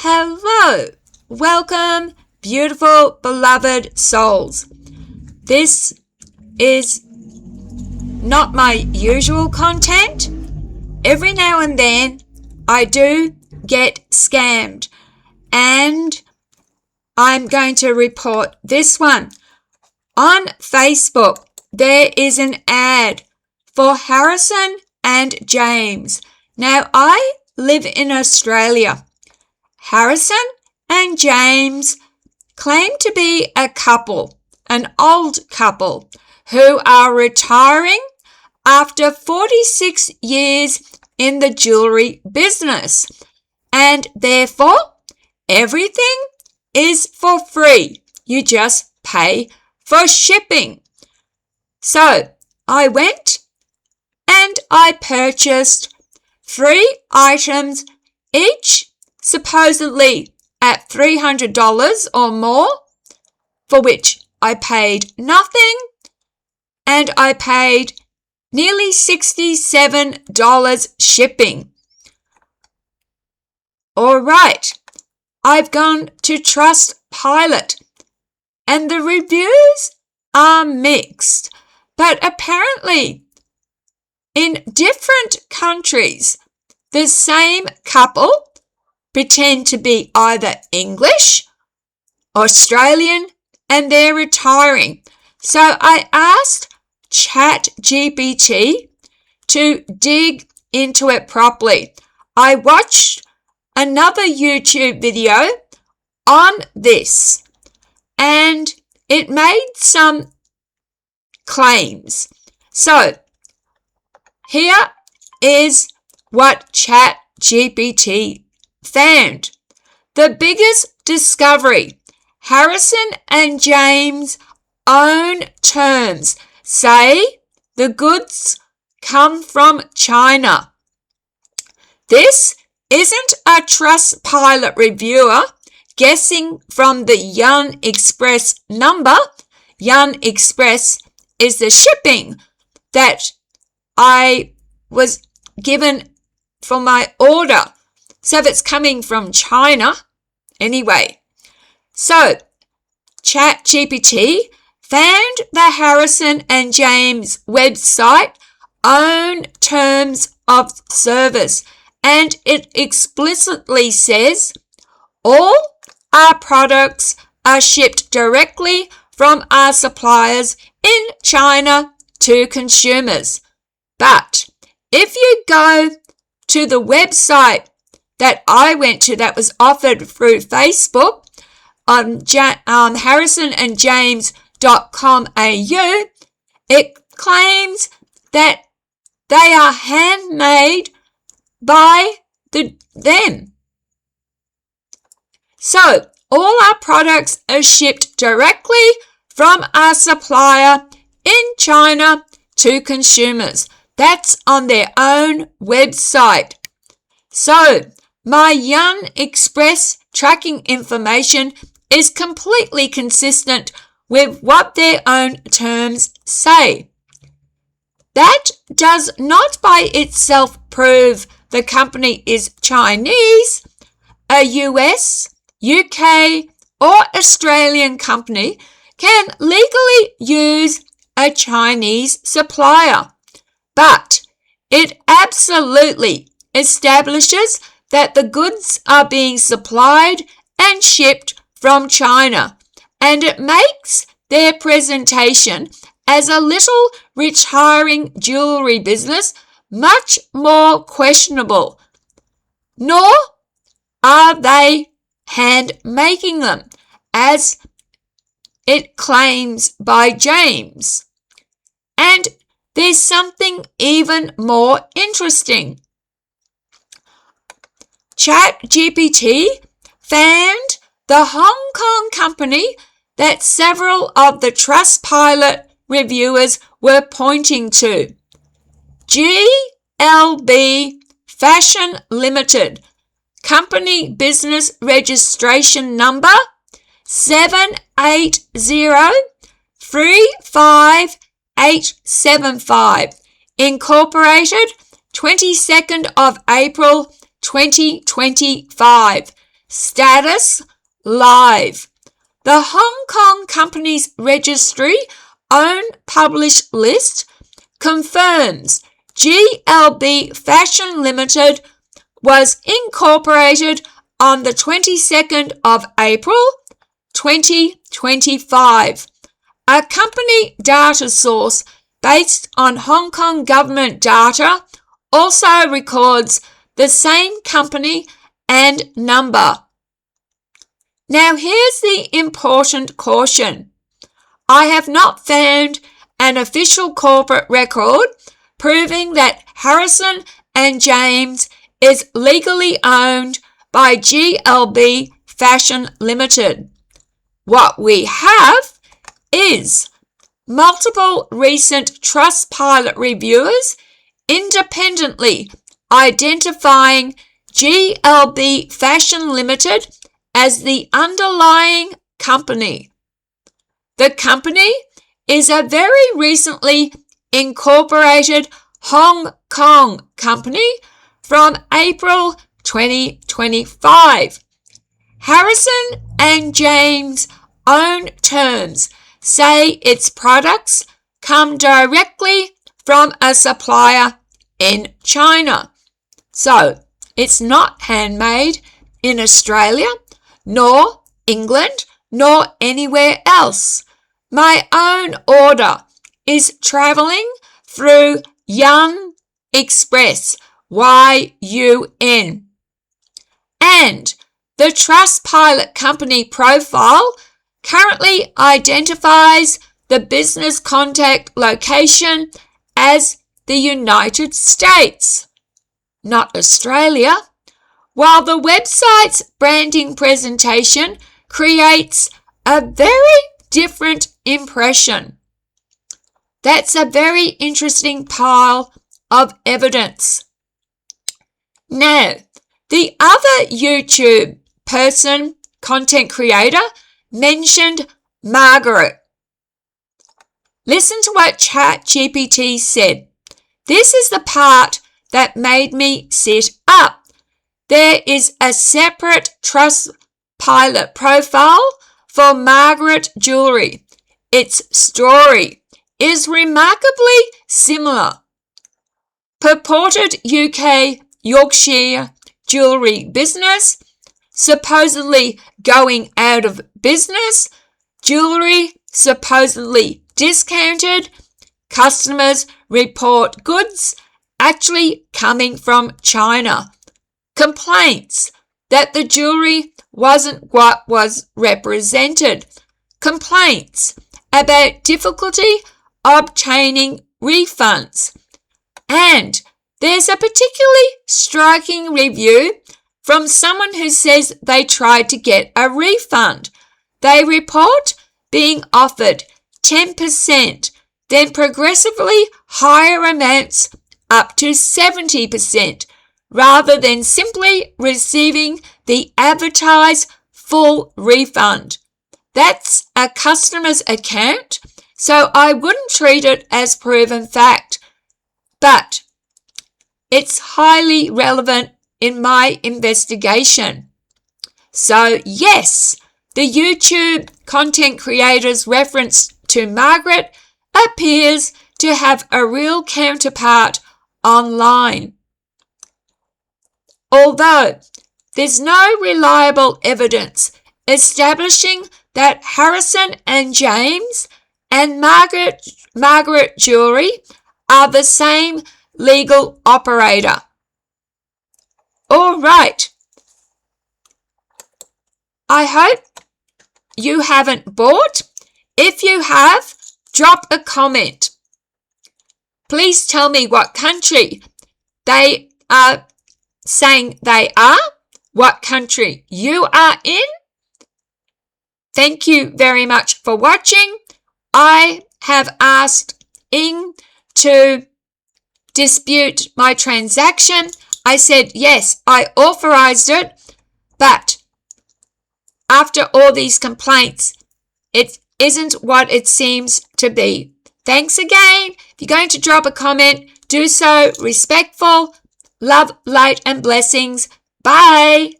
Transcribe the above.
Hello, welcome, beautiful, beloved souls. This is not my usual content. Every now and then I do get scammed, and I'm going to report this one. On Facebook, there is an ad for Harrison and James. Now, I live in Australia. Harrison and James claim to be a couple, an old couple, who are retiring after 46 years in the jewelry business, and therefore everything is for free. You just pay for shipping. So I went and I purchased 3 items, each supposedly at $300 or more, for which I paid nothing, and I paid nearly $67 shipping. All right, I've gone to Trustpilot, and the reviews are mixed, but apparently in different countries, the same couple pretend to be either English, Australian, and they're retiring. So I asked ChatGPT to dig into it properly. I watched another YouTube video on this, and it made some claims. So here is what ChatGPT found. The biggest discovery: Harrison and James' own terms say the goods come from China. This isn't a Trustpilot reviewer guessing from the Yuan Express number. Yuan Express is the shipping that I was given for my order. So if it's coming from China, anyway. So ChatGPT found the Harrison and James website own terms of service, and it explicitly says all our products are shipped directly from our suppliers in China to consumers. But if you go to the website that I went to that was offered through Facebook on harrisonandjames.com.au, it claims that they are handmade by them. So all our products are shipped directly from our supplier in China to consumers. That's on their own website. So my Yuan Express tracking information is completely consistent with what their own terms say. That does not by itself prove the company is Chinese. A US, UK, or Australian company can legally use a Chinese supplier, but it absolutely establishes that the goods are being supplied and shipped from China, and it makes their presentation as a little retiring jewelry business much more questionable. Nor are they hand making them, as it claims by James. And there's something even more interesting. ChatGPT found the Hong Kong company that several of the Trustpilot reviewers were pointing to. GLB Fashion Limited, company business registration number 780-35875, incorporated 22nd of April 2025. Status live. The Hong Kong Companies Registry own published list confirms GLB Fashion Limited was incorporated on the 22nd of April 2025. A company data source based on Hong Kong government data also records the same company and number. Now here's the important caution. I have not found an official corporate record proving that Harrison and James is legally owned by GLB Fashion Limited. What we have is multiple recent Trustpilot reviewers independently identifying GLB Fashion Limited as the underlying company. The company is a very recently incorporated Hong Kong company from April 2025. Harrison and James' own terms say its products come directly from a supplier in China. So, it's not handmade in Australia, nor England, nor anywhere else. My own order is travelling through Young Express, YUN. And the Trustpilot company profile currently identifies the business contact location as the United States, not Australia, while the website's branding presentation creates a very different impression. That's a very interesting pile of evidence. Now, the other YouTube person, content creator, mentioned Margaret. Listen to what ChatGPT said. This is the part that made me sit up. There is a separate Trustpilot profile for Margaret Jewellery. Its story is remarkably similar. Purported UK Yorkshire jewellery business, supposedly going out of business, jewellery supposedly discounted, customers report goods actually coming from China, complaints that the jewellery wasn't what was represented, complaints about difficulty obtaining refunds, and there's a particularly striking review from someone who says they tried to get a refund. They report being offered 10%, then progressively higher amounts up to 70%, rather than simply receiving the advertised full refund. That's a customer's account, so I wouldn't treat it as proven fact, but it's highly relevant in my investigation. So yes, the YouTube content creator's reference to Margaret appears to have a real counterpart online. Although there's no reliable evidence establishing that Harrison and James and Margaret Jewellery are the same legal operator. All right. I hope you haven't bought. If you have, drop a comment. Please tell me what country they are saying they are, what country you are in. Thank you very much for watching. I have asked Ing to dispute my transaction. I said, yes, I authorized it, but after all these complaints, it isn't what it seems to be. Thanks again. If you're going to drop a comment, do so respectful. Love, light, and blessings. Bye.